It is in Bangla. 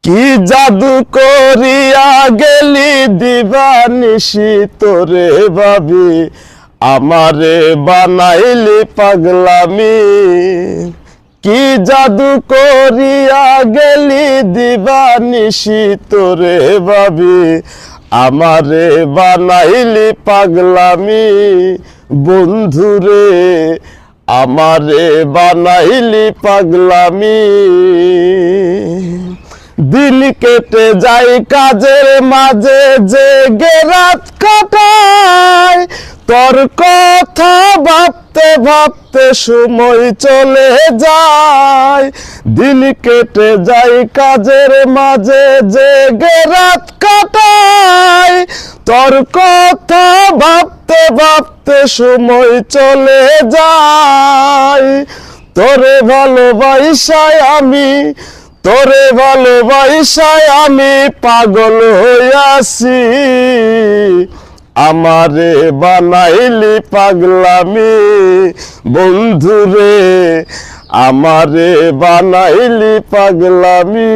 কি জাদু করিয়া গেলি দিবানিশি তোরে ভাবি আমারে বানাইলি পাগলামি। কি জাদু করিয়া গেলি দিবানিশি তোরে ভাবি আমারে বানাইলি পাগলামি। বন্ধুরে আমারে বানাইলি পাগলামি। দিন কেটে যাই কাজের মাঝে জেগে রাত কাটায়, তোর কথা ভাবতে ভাবতে সময় চলে যায়। দিন কেটে যাই কাজের মাঝে জেগে রাত কাটায়, তোর কথা ভাবতে ভাবতে সময় চলে যায়। তোরে ভালোবাসায় আমি, তোরে ভালোবাসায় আমি পাগল হইয়াছি। আমারে বানাইলি পাগলামি। বন্ধুরে আমারে বানাইলি পাগলামি।